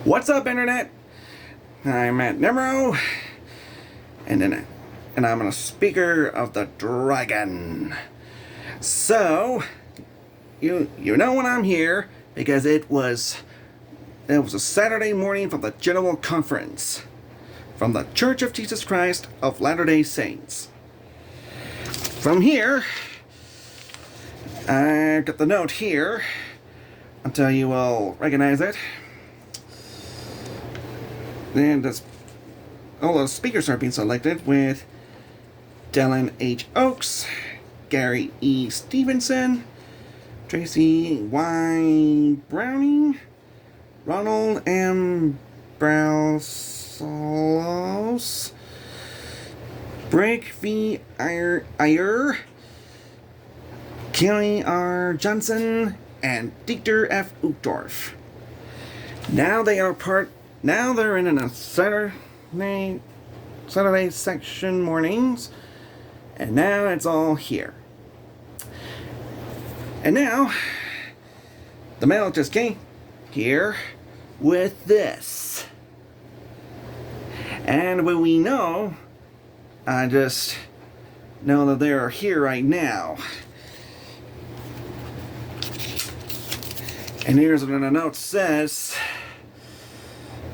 What's up, Internet? I'm Matt Nemro, and I'm a speaker of the dragon. So, you know when I'm here because it was a Saturday morning from the General Conference from the Church of Jesus Christ of Latter-day Saints. From here, I've got the note here. Until you will recognize it. And all those speakers are being selected with Dylan H. Oaks, Gary E. Stevenson, Tracy Y. Browning, Ronald M. Brausolos, Brick V. Iyer, Kelly R. Johnson, and Dieter F. Uchtdorf. Now they're in a Saturday section mornings, and now it's all here. And now, the mail just came here with this. And when we know, I just know that they are here right now. And here's what the note says.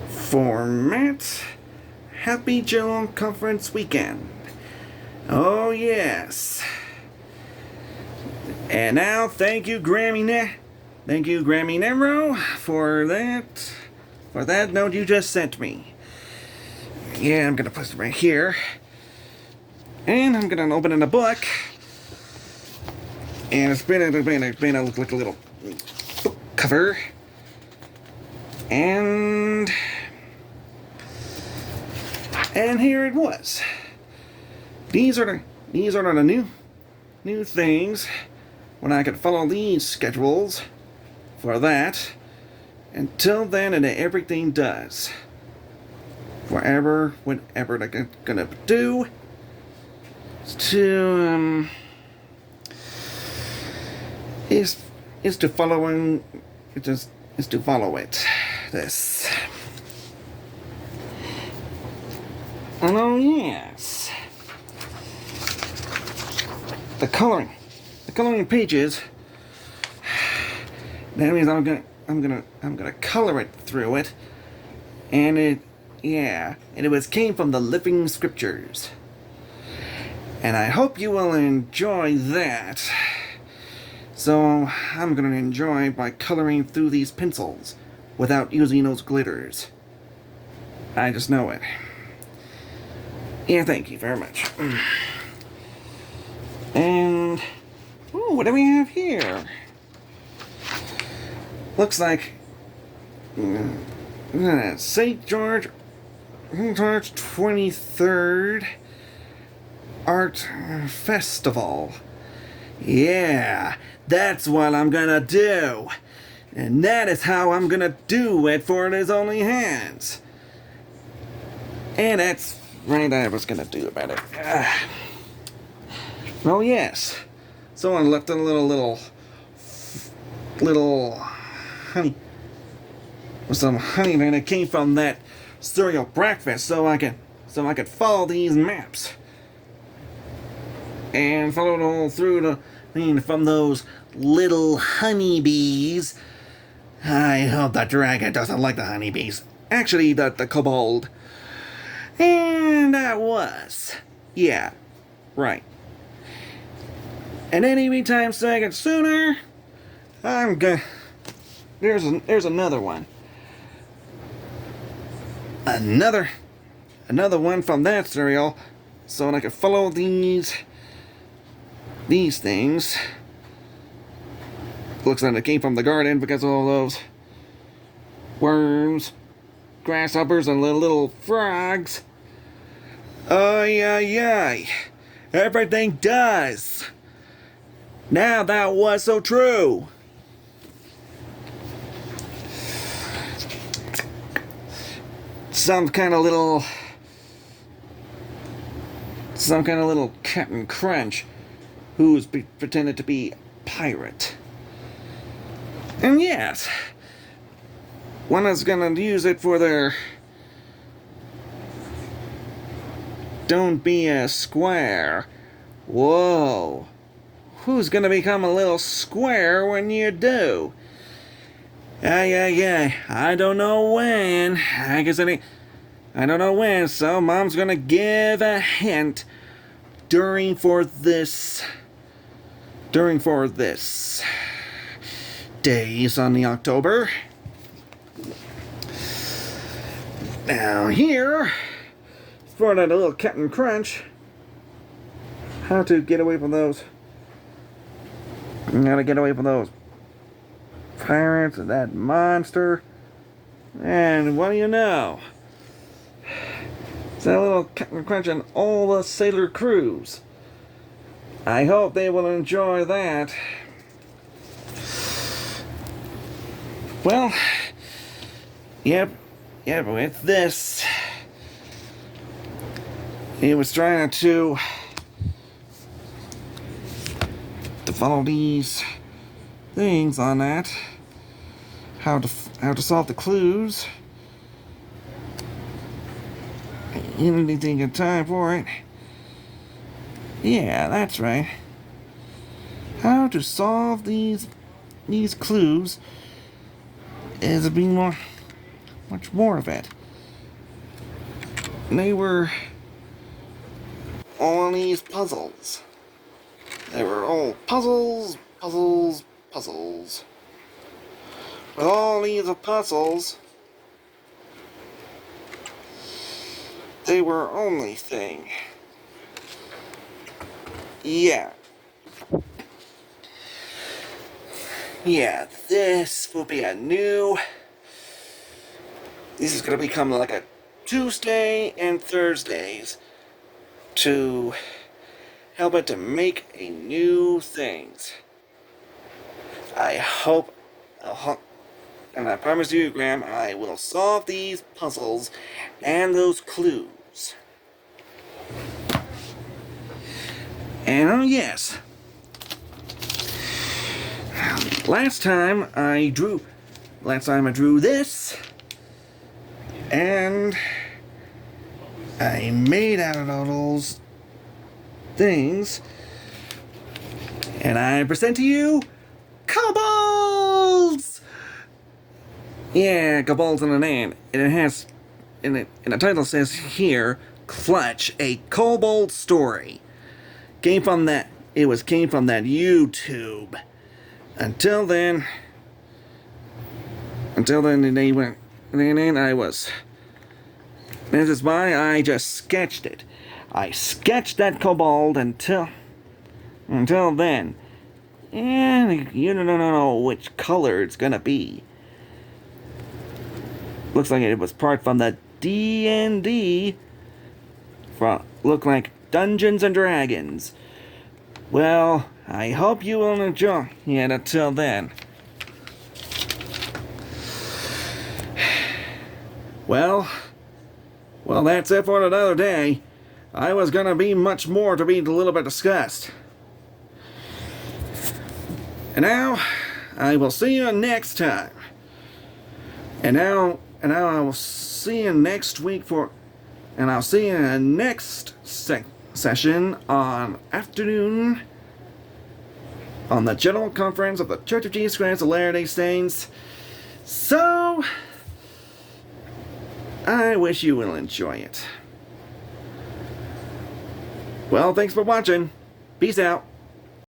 Format. Happy General Conference weekend. Oh yes. And now thank you Grammy Nemro for that note you just sent me. Yeah, I'm gonna put it right here. And I'm gonna open in a book. And it's been like a little book cover. And here it was. These are the new things when I could follow these schedules for that. Until then, and everything does. Whatever they're gonna do is to follow it. This. Oh yes. The coloring pages. That means I'm gonna color it through it, and it came from the Living Scriptures, and I hope you will enjoy that. So I'm gonna enjoy by coloring through these pencils without using those glitters. I just know it. Yeah, thank you very much. And what do we have here? Looks like St. George 23rd Art Festival. Yeah, that's what I'm gonna do. And that is how I'm gonna do it for His Only Hands. And that's right, I was gonna do about it. Well, yes. Someone left a little honey, with some honey, and it came from that cereal breakfast, so I could follow these maps and follow it all through from those little honeybees. I hope the dragon doesn't like the honeybees. Actually, the kobold. And that was. Yeah. Right. And any time second sooner, there's another one. Another one from that cereal, so I could follow these things. Looks like it came from the garden because of all those worms, grasshoppers, and little frogs. Oh yeah. Everything does. Now that was so true. Some kind of little Captain Crunch who's pretended to be a pirate. And yes, one is gonna use it for their "Don't be a square." Whoa. Who's gonna become a little square when you do? Yeah. I don't know when. I don't know when, so Mom's gonna give a hint during for this days on the October. Now here, for that little Captain Crunch, how to get away from those. How to get away from those pirates and that monster. And what do you know? It's that little Captain Crunch and all the sailor crews. I hope they will enjoy that. Well, yep, with this, he was trying to follow these things on that, how to solve the clues. You didn't need to take time for it. Yeah, that's right. How to solve these clues is being much more of it. They were all these puzzles. They were all puzzles. With all these puzzles, they were only thing. Yeah, this will be this is gonna become like a Tuesday and Thursdays to help it to make a new things. I hope, and I promise you, Graham, I will solve these puzzles and those clues. And oh yes, last time I drew this, and I made out of all those things, and I present to you kobolds. Yeah, kobolds in the name, and it has, and the title says here, Clutch, a kobold story. Came from that YouTube. Until then they went, and then I was. This is why I just sketched it. I sketched that kobold until then. And you don't know which color it's gonna be. Looks like it was part from the D&D. Look like Dungeons and Dragons. Well, I hope you will enjoy it until then. Well, that's it for another day. I was gonna be much more to be a little bit discussed. And now, I will see you next time. And now I will see you next week and I'll see you in the next session on afternoon on the General Conference of the Church of Jesus Christ of Latter-day Saints. So, I wish you will enjoy it. Well, thanks for watching. Peace out.